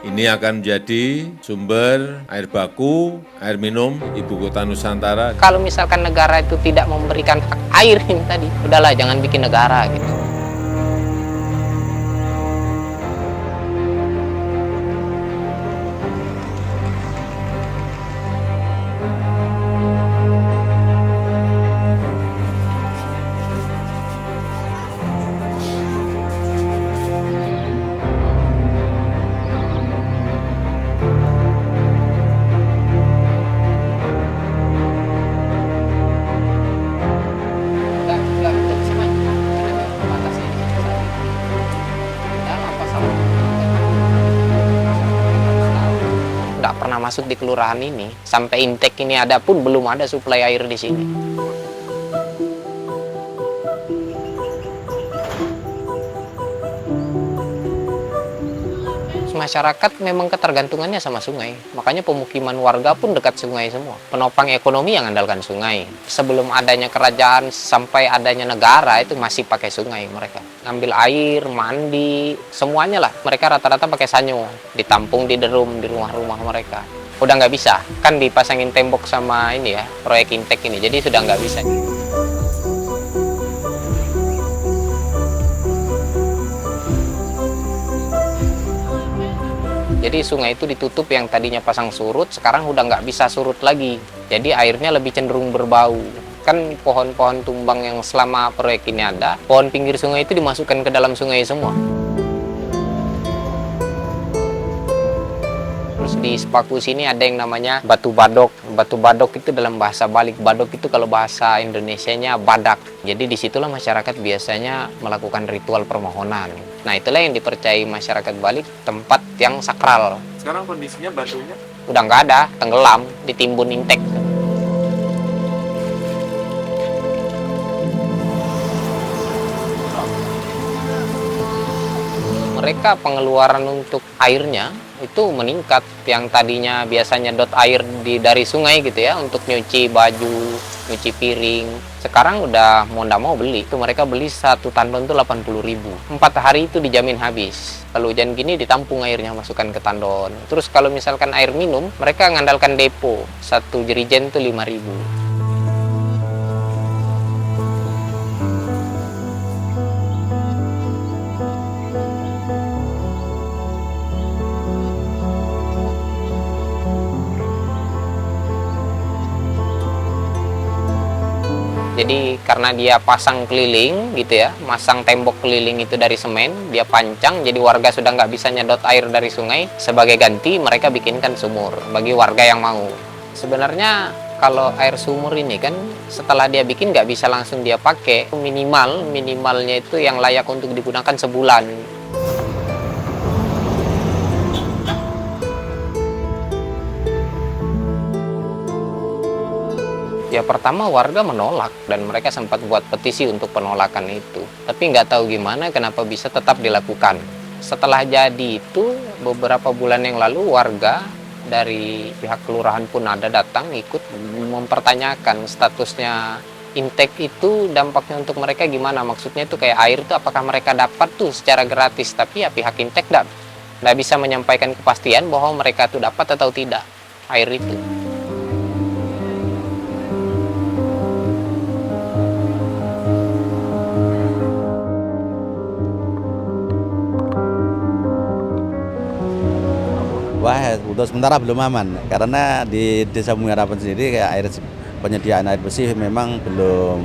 Ini akan menjadi sumber air baku, air minum Ibu Kota Nusantara. Kalau misalkan negara itu tidak memberikan hak air ini tadi, udahlah jangan bikin negara gitu. Nggak pernah masuk di kelurahan ini. Sampai intake ini ada pun belum ada suplai air di sini. Masyarakat memang ketergantungannya sama sungai. Makanya pemukiman warga pun dekat sungai semua. Penopang ekonomi yang andalkan sungai. Sebelum adanya kerajaan sampai adanya negara itu masih pakai sungai mereka. Ngambil air, mandi, semuanya lah. Mereka rata-rata pakai sanyo. Ditampung di derum di rumah-rumah mereka. Udah nggak bisa. Kan dipasangin tembok sama ini ya, proyek Intek ini. Jadi sudah nggak bisa. Jadi sungai itu ditutup, yang tadinya pasang surut, sekarang udah nggak bisa surut lagi. Jadi airnya lebih cenderung berbau. Kan pohon-pohon tumbang yang selama proyek ini ada, pohon pinggir sungai itu dimasukkan ke dalam sungai semua. Terus di Sepaku sini ada yang namanya batu badok. Batu badok itu dalam bahasa Balik. Badok itu kalau bahasa Indonesianya badak. Jadi disitulah masyarakat biasanya melakukan ritual permohonan. Nah itulah yang dipercayai masyarakat Balik, tempat yang sakral. Sekarang kondisinya batunya Udah nggak ada, tenggelam, ditimbun Intek. Mereka pengeluaran untuk airnya itu meningkat. Yang tadinya biasanya dot air dari sungai gitu ya, untuk nyuci baju, nyuci piring. Sekarang udah mau nggak mau beli. Itu mereka beli 1 tandon itu 80.000. 4 hari itu dijamin habis. Kalau hujan gini ditampung airnya, masukkan ke tandon. Terus kalau misalkan air minum, mereka ngandalkan depo. 1 jerigen itu 5.000. Jadi karena dia pasang keliling gitu ya, masang tembok keliling itu dari semen, dia pancang, jadi warga sudah nggak bisa nyedot air dari sungai. Sebagai ganti mereka bikinkan sumur bagi warga yang mau. Sebenarnya kalau air sumur ini kan setelah dia bikin nggak bisa langsung dia pakai. Minimalnya itu yang layak untuk digunakan sebulan. Ya pertama warga menolak dan mereka sempat buat petisi untuk penolakan itu. Tapi nggak tahu gimana kenapa bisa tetap dilakukan. Setelah jadi itu beberapa bulan yang lalu warga dari pihak kelurahan pun ada datang ikut mempertanyakan statusnya Intek itu, dampaknya untuk mereka gimana. Maksudnya itu kayak air itu apakah mereka dapat tuh secara gratis. Tapi ya pihak Intek nggak bisa menyampaikan kepastian bahwa mereka tuh dapat atau tidak air itu. Wah, untuk sementara belum aman karena di Desa Bumi Harapan sendiri kayak penyediaan air bersih memang belum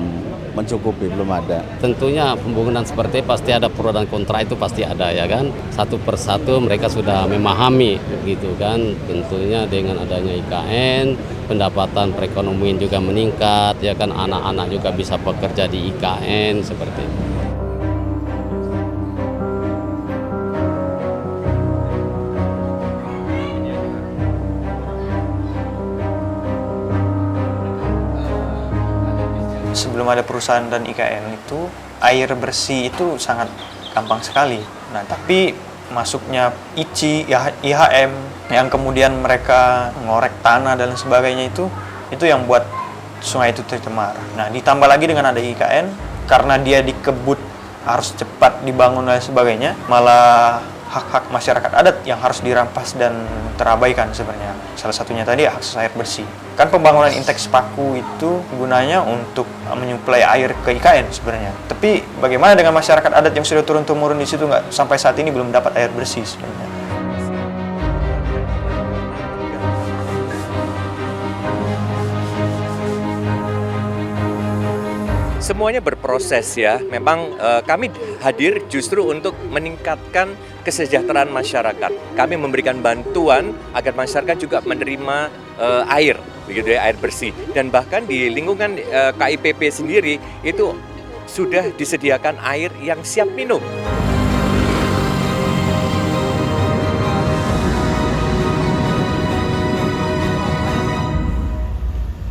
mencukupi, belum ada. Tentunya pembangunan seperti pasti ada pro dan kontra, itu pasti ada ya kan. Satu persatu mereka sudah memahami gitu kan. Tentunya dengan adanya IKN, pendapatan perekonomian juga meningkat ya kan, anak-anak juga bisa bekerja di IKN seperti itu. sebelum ada perusahaan dan IKN itu air bersih itu sangat gampang sekali. Nah, tapi masuknya ICI, IHM yang kemudian mereka ngorek tanah dan sebagainya itu yang buat sungai itu tercemar. Nah, ditambah lagi dengan ada IKN karena dia dikebut harus cepat dibangun dan sebagainya, malah hak-hak masyarakat adat yang harus dirampas dan terabaikan sebenarnya. Salah satunya tadi akses air bersih. Kan pembangunan Inteks Paku itu gunanya untuk menyuplai air ke IKN sebenarnya. Tapi bagaimana dengan masyarakat adat yang sudah turun-temurun di situ nggak sampai saat ini belum dapat air bersih sebenarnya. Semuanya berproses ya. Memang kami hadir justru untuk meningkatkan kesejahteraan masyarakat. Kami memberikan bantuan agar masyarakat juga menerima air, begitu ya, air bersih. Dan bahkan di lingkungan KIPP sendiri itu sudah disediakan air yang siap minum.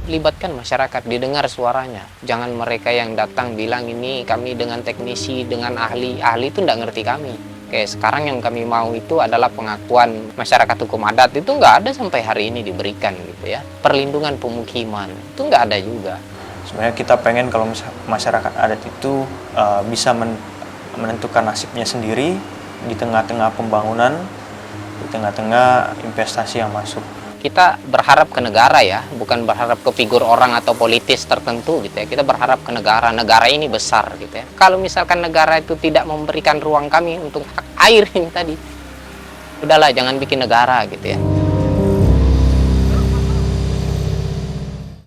Libatkan masyarakat, didengar suaranya. Jangan mereka yang datang bilang ini kami dengan teknisi, dengan ahli itu nggak ngerti kami. Kayak sekarang yang kami mau itu adalah pengakuan masyarakat hukum adat, itu nggak ada sampai hari ini diberikan gitu ya. Perlindungan pemukiman, itu nggak ada juga. Sebenarnya kita pengen kalau masyarakat adat itu bisa menentukan nasibnya sendiri di tengah-tengah pembangunan, di tengah-tengah investasi yang masuk. Kita berharap ke negara ya, bukan berharap ke figur orang atau politis tertentu gitu ya. Kita berharap ke negara, negara ini besar gitu ya. Kalau misalkan negara itu tidak memberikan ruang kami untuk hak air ini tadi, udahlah jangan bikin negara gitu ya.